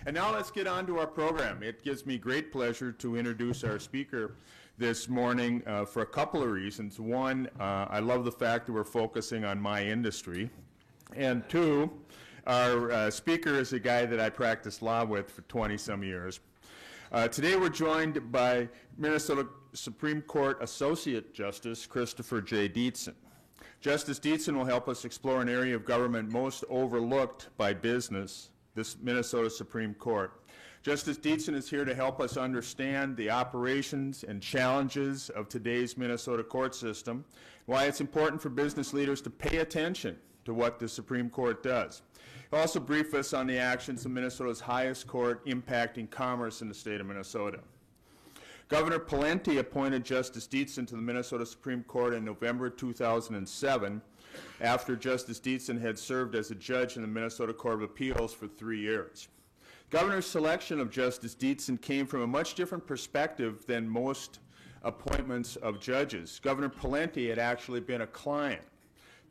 And now let's get on to our program. It gives me great pleasure to introduce our speaker this morning for a couple of reasons. One, I love the fact that we're focusing on my industry. And two, our speaker is a guy that I practiced law with for 20-some years. Today we're joined by Minnesota Supreme Court Associate Justice Christopher J. Dietzen. Justice Dietzen will help us explore an area of government most overlooked by business, this Minnesota Supreme Court. Justice Dietzen is here to help us understand the operations and challenges of today's Minnesota court system, why it's important for business leaders to pay attention to what the Supreme Court does. He'll also brief us on the actions of Minnesota's highest court impacting commerce in the state of Minnesota. Governor Pawlenty appointed Justice Dietzen to the Minnesota Supreme Court in November 2007 after Justice Dietzen had served as a judge in the Minnesota Court of Appeals for 3 years. Governor's selection of Justice Dietzen came from a much different perspective than most appointments of judges. Governor Pawlenty had actually been a client.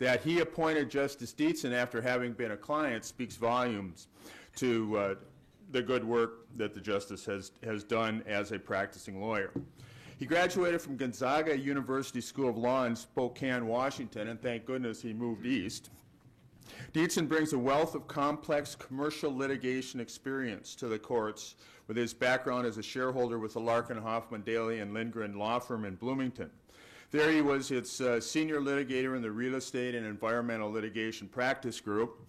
That he appointed Justice Dietzen after having been a client speaks volumes to the good work that the justice has done as a practicing lawyer. He graduated from Gonzaga University School of Law in Spokane, Washington, and thank goodness he moved east. Dietzen brings a wealth of complex commercial litigation experience to the courts with his background as a shareholder with the Larkin, Hoffman, Daly, and Lindgren law firm in Bloomington. There he was its senior litigator in the real estate and environmental litigation practice group.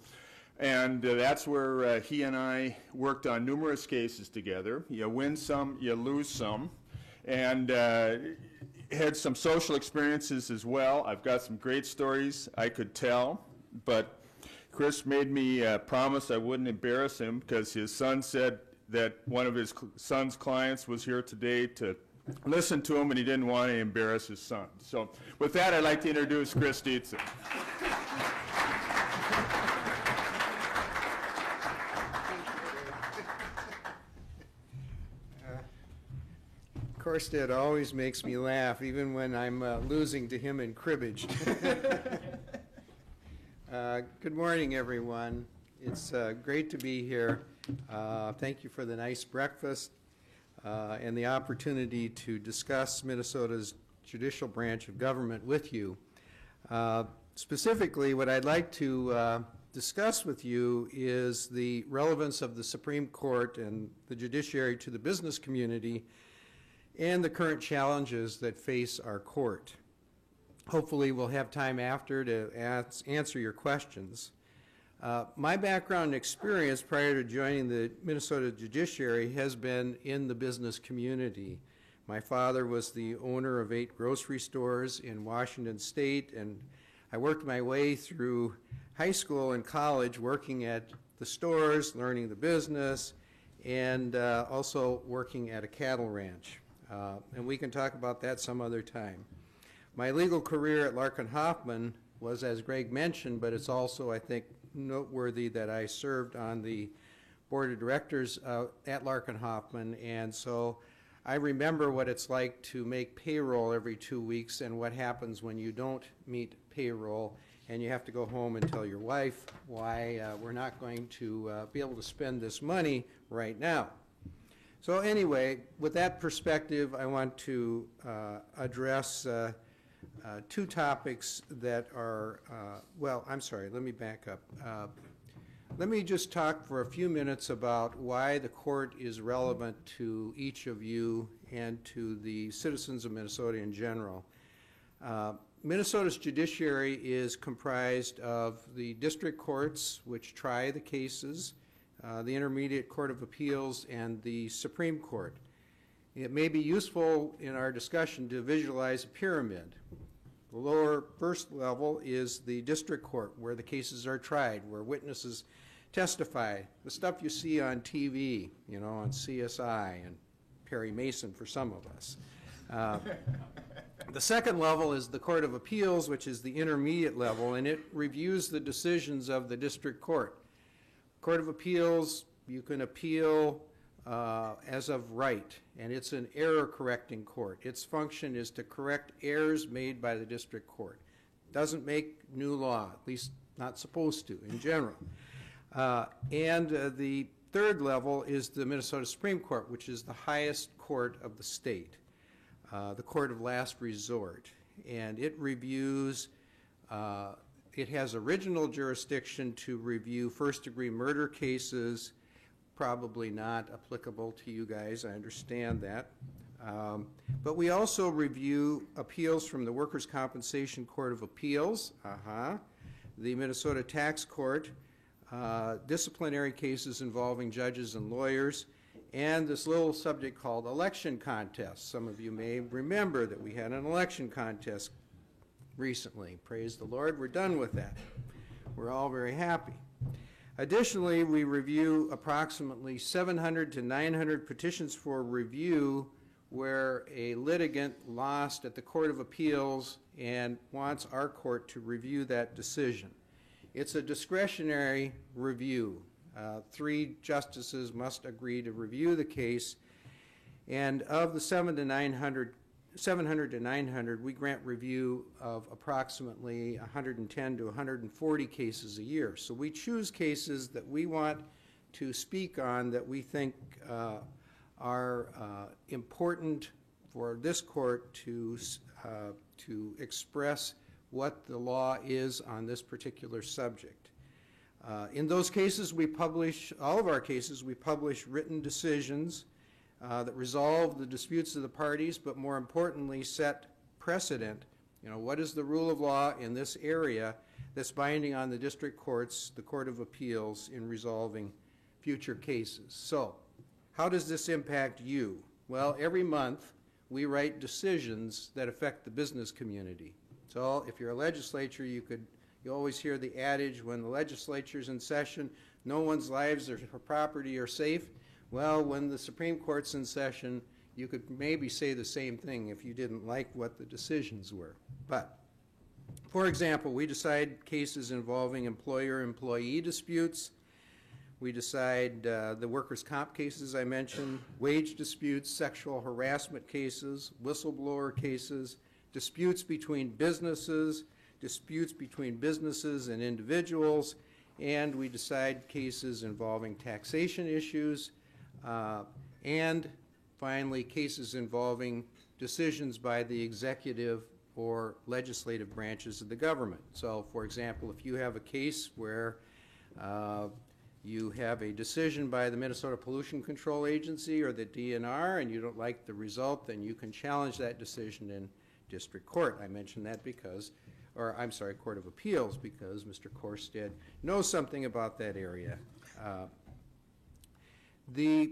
And that's where he and I worked on numerous cases together. You win some, you lose some. And had some social experiences as well. I've got some great stories I could tell. But Chris made me promise I wouldn't embarrass him because his son said that one of his son's clients was here today to listen to him and he didn't want to embarrass his son. So with that, I'd like to introduce Chris Dietzen. Korstad always makes me laugh, even when I'm losing to him in cribbage. Good morning, everyone. It's great to be here. Thank you for the nice breakfast and the opportunity to discuss Minnesota's judicial branch of government with you. Specifically, what I'd like to discuss with you is the relevance of the Supreme Court and the judiciary to the business community and the current challenges that face our court. Hopefully we'll have time after to answer your questions. My background and experience prior to joining the Minnesota judiciary has been in the business community. My father was the owner of 8 grocery stores in Washington State, and I worked my way through high school and college working at the stores, learning the business, and also working at a cattle ranch. And we can talk about that some other time. My legal career at Larkin Hoffman was, as Greg mentioned, but it's also, I think, noteworthy that I served on the board of directors at Larkin Hoffman, and so I remember what it's like to make payroll every 2 weeks and what happens when you don't meet payroll and you have to go home and tell your wife why we're not going to be able to spend this money right now. So anyway, with that perspective, I want to address 2 topics that are, well, I'm sorry, let me back up. Let me just talk for a few minutes about why the court is relevant to each of you and to the citizens of Minnesota in general. Minnesota's judiciary is comprised of the district courts, which try the cases, the Intermediate Court of Appeals, and the Supreme Court. It may be useful in our discussion to visualize a pyramid. The lower first level is the district court, where the cases are tried, where witnesses testify, the stuff you see on TV, you know, on CSI and Perry Mason for some of us. The second level is the Court of Appeals, which is the intermediate level, and it reviews the decisions of the district court. Court of Appeals, you can appeal as of right, and it's an error-correcting court. Its function is to correct errors made by the district court. It doesn't make new law, at least not supposed to in general. And the third level is the Minnesota Supreme Court, which is the highest court of the state, the court of last resort. And it reviews, it has original jurisdiction to review first-degree murder cases, probably not applicable to you guys, I understand that. But we also review appeals from the Workers' Compensation Court of Appeals, the Minnesota Tax Court, disciplinary cases involving judges and lawyers, and this little subject called election contests. Some of you may remember that we had an election contest recently. Praise the Lord, we're done with that. We're all very happy. Additionally, we review approximately 700 to 900 petitions for review where a litigant lost at the Court of Appeals and wants our court to review that decision. It's a discretionary review. 3 justices must agree to review the case, and of the 700 to 900, we grant review of approximately 110 to 140 cases a year. So we choose cases that we want to speak on that we think are important for this court to express what the law is on this particular subject. In those cases, we publish, all of our cases, we publish written decisions that resolve the disputes of the parties, but more importantly, set precedent. You know, what is the rule of law in this area that's binding on the district courts, the Court of Appeals, in resolving future cases? So, how does this impact you? Well, every month we write decisions that affect the business community. So if you're a legislature, you always hear the adage, when the legislature's in session, no one's lives or property are safe. Well, when the Supreme Court's in session, you could maybe say the same thing if you didn't like what the decisions were. But, for example, we decide cases involving employer-employee disputes. We decide the workers' comp cases I mentioned, wage disputes, sexual harassment cases, whistleblower cases, disputes between businesses and individuals, and we decide cases involving taxation issues, and finally cases involving decisions by the executive or legislative branches of the government. So, for example, if you have a case where you have a decision by the Minnesota Pollution Control Agency or the DNR and you don't like the result, then you can challenge that decision in district court. I mention that because, or I'm sorry, Court of Appeals, because Mr. Korstead knows something about that area. The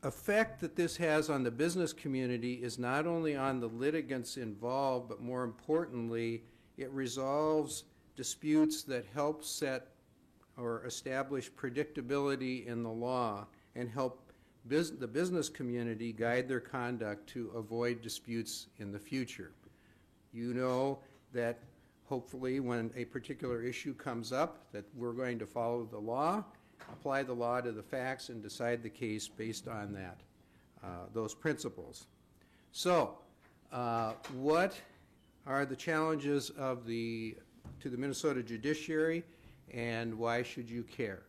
effect that this has on the business community is not only on the litigants involved, but more importantly, it resolves disputes that help set or establish predictability in the law and help the business community guide their conduct to avoid disputes in the future. You know that hopefully when a particular issue comes up that we're going to follow the law, apply the law to the facts, and decide the case based on that, those principles. So, what are the challenges to the Minnesota judiciary, and why should you care?